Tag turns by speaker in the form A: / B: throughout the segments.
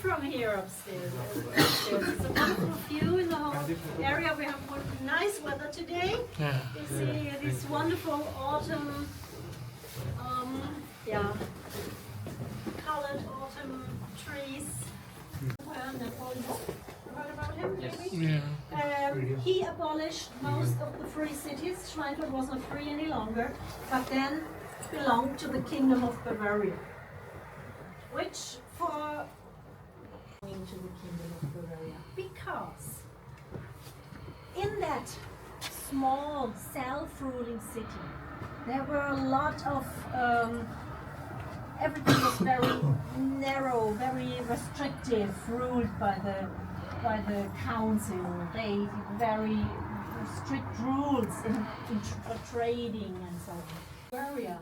A: from here upstairs. It's a wonderful view in the whole area. We have nice weather today.
B: Yeah.
A: You see this wonderful autumn, colored autumn trees. Heard about him?
B: Yeah.
A: He abolished most of the free cities. Schweinfurt was not free any longer, but then belonged to the Kingdom of Bavaria, which for into the Kingdom of Bavaria, because in that small self-ruling city there were a lot of everything was very narrow, very restrictive, ruled by the council. They did very strict rules for trading and so on. Bavaria.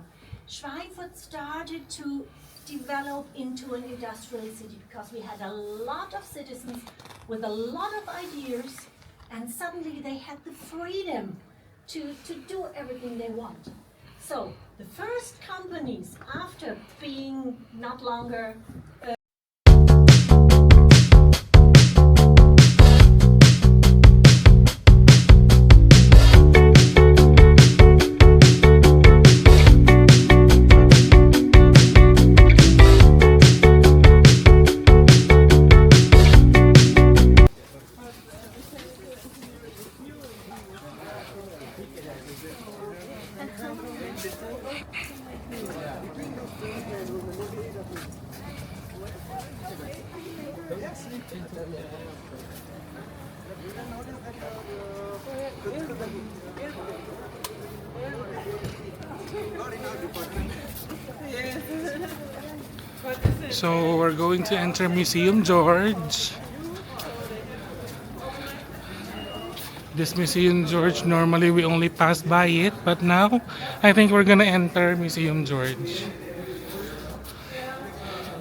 A: Schweinfurt started to develop into an industrial city because we had a lot of citizens with a lot of ideas, and suddenly they had the freedom to do everything they want. So the first companies, after being not longer
B: So we're going to enter Museum George. This Museum George, normally we only pass by it, but now I think we're gonna enter Museum George.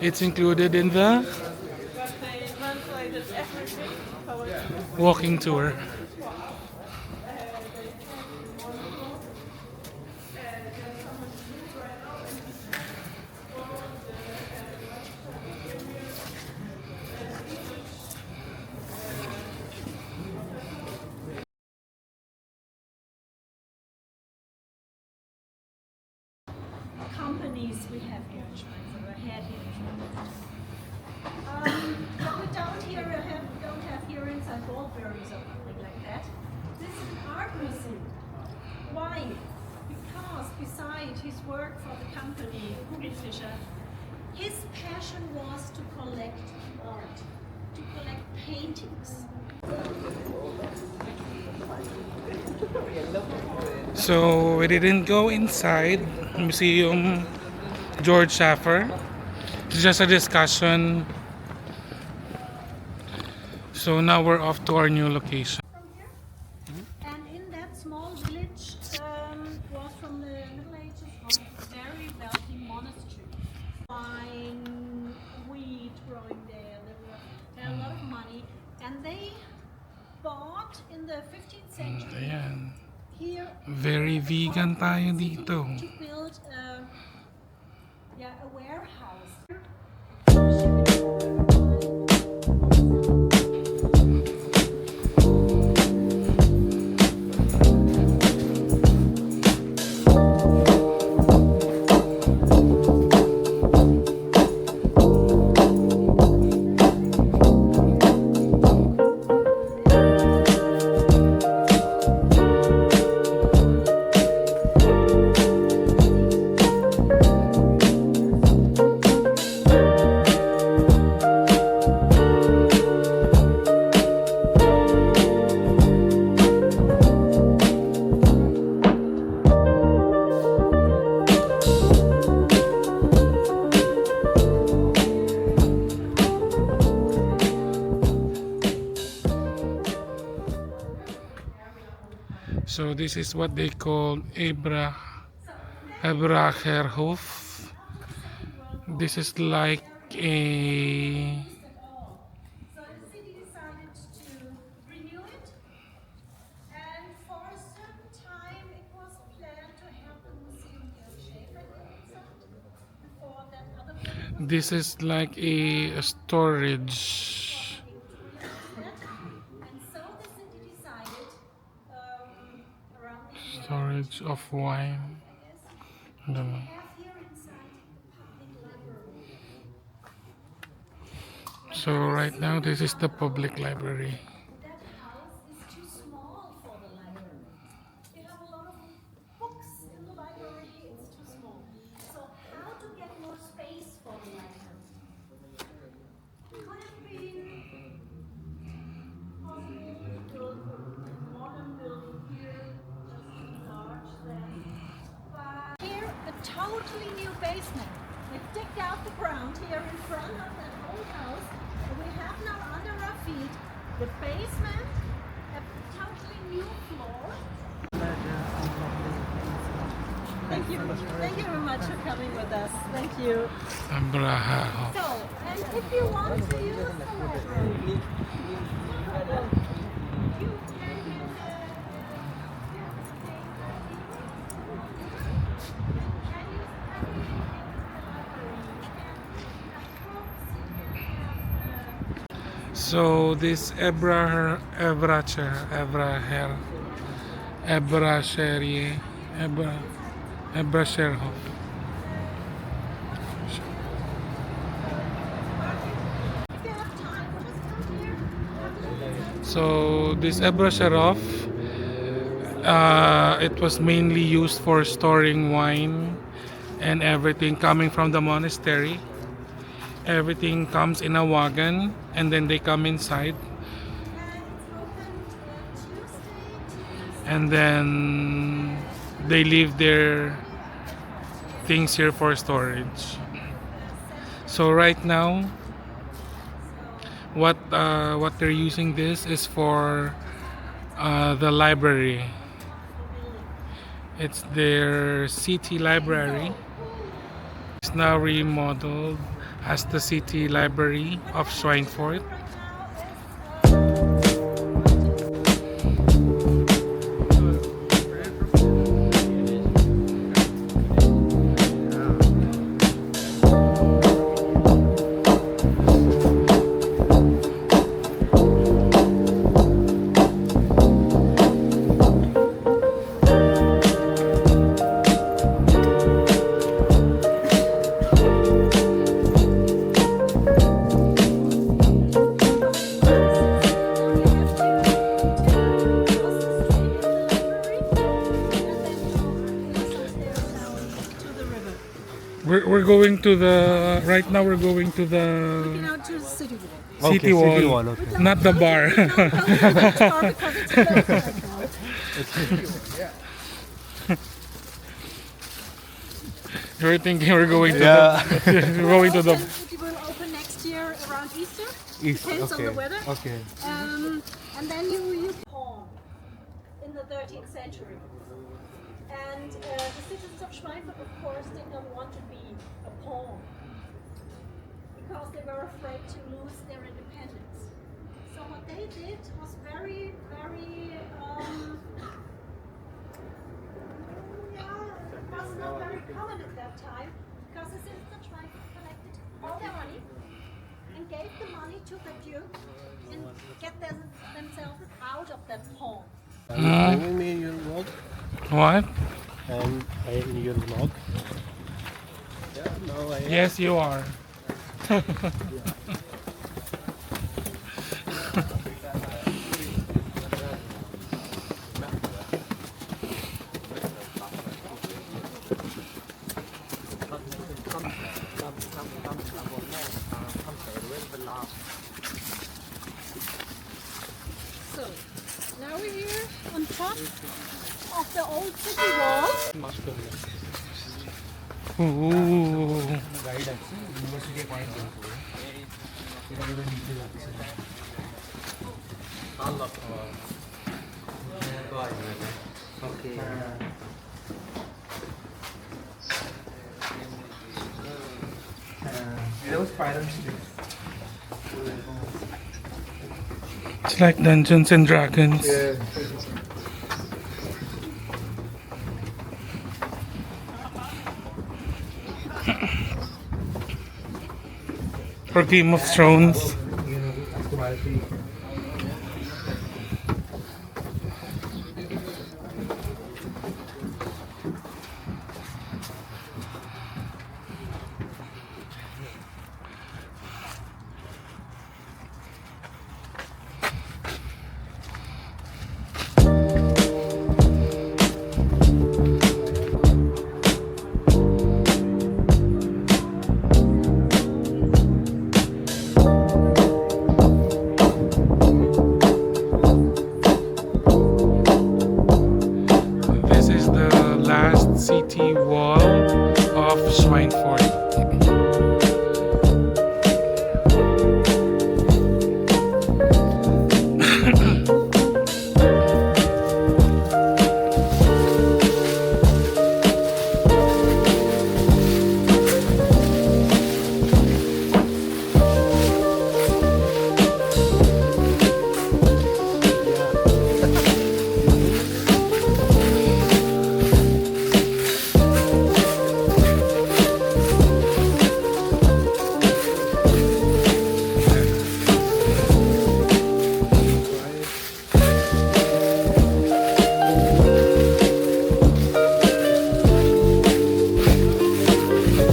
B: It's included in the walking tour.
A: companies we have here in Schweinfurt, had here in Schweinfurt. What we don't have here in St. Goldberries or something like that. This is an art museum. Why? Because beside his work for the company Kugelfischer, his passion was to collect art, to collect paintings.
B: So we didn't go inside Museum Georg Schäfer. It's just a discussion. So now we're off to our new location.
A: From here. And in that small village was from the Middle Ages was a very wealthy monastery. Wine, wheat growing there. They had a lot of money, and they bought in the 15th century.
B: Ayan.
A: Here,
B: Very vegan tayo dito.
A: to build a warehouse.
B: So this is what they call Ebracher Hof. This is like a
A: So the city decided to renew it, and for a certain time it was planned to have the Museum Georg Schäfer inside before that other building was
B: This is like a storage.
A: And so the city decided around the year
B: Storage of wine. I don't know.
A: have here inside the public library.
B: So right now this is the public library.
A: That house is too small for the library. We have a lot of books in the library, it's too small. So how to get more space for the library? Could it be possible to build a modern building here, just enlarge them? But here, a totally new basement. We've digged out the ground here in front of that old house. And we have now under our feet the basement, a totally new floor. Thank you. Thank you very much for coming with us. Thank you.
B: Ebracher Hof.
A: So, and if you want to use the library, you can use
B: So this Ebracher Hof. So this Ebracher Hof, it was mainly used for storing wine and everything coming from the monastery. Everything comes in a wagon and then they come inside. And then they leave their things here for storage. So right now, what they're using this is for the library. It's their city library. It's now remodeled as the city library of Schweinfurt. We're going to the right now. We're going to the
A: know, to the city wall.
B: city wall,
C: city wall, okay.
B: not the bar. You're thinking we're going to the we're going to the
A: City will open next year around Easter.
C: East,
A: Depends on the weather.
C: Okay.
A: And then you pawn in the 13th century. And the citizens of Schweinfurt, of course, did not want to be a pawn because they were afraid to lose their independence. So what they did was very, very, it was not very common at that time because the citizens of Schweinfurt collected all their money and gave the money to the duke and get themselves out of that pawn.
C: Bringing me your vlog
B: what?
C: and I in your vlog. Yeah, now I
B: Yes, you are.
A: So, now we're here on top of the old city wall.
B: Ooh. It's like Dungeons and Dragons. Game of Thrones. This is the last city wall of Schweinfurt.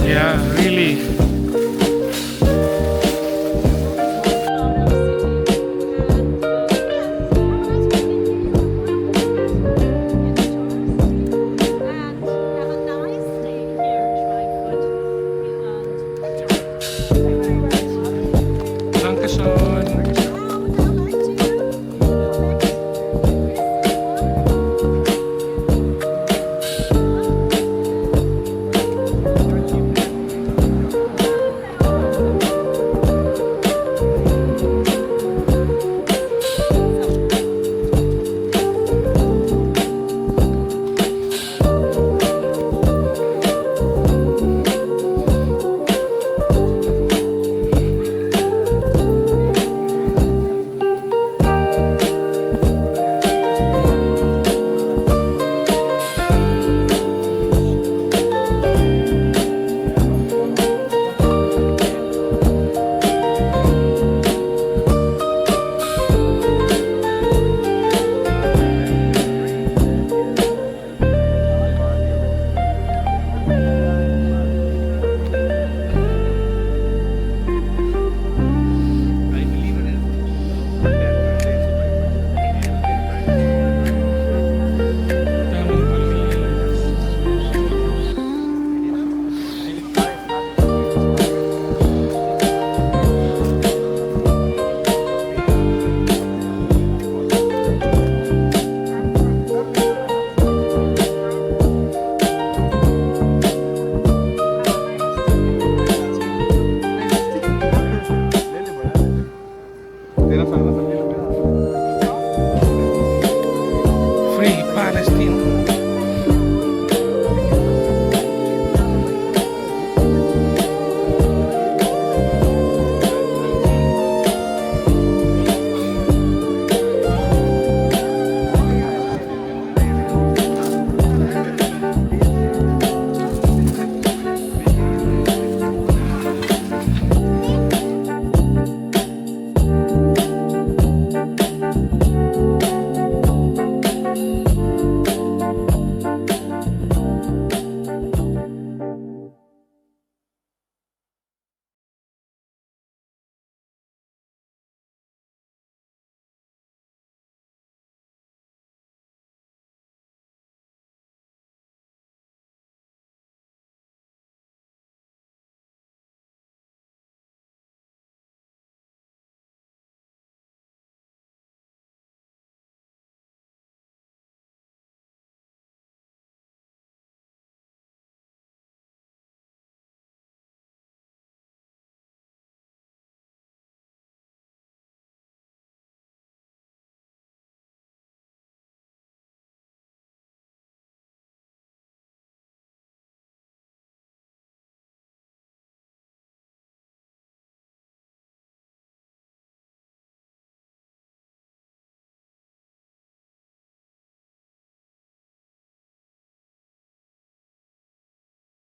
B: Yeah, really. Dankeschön.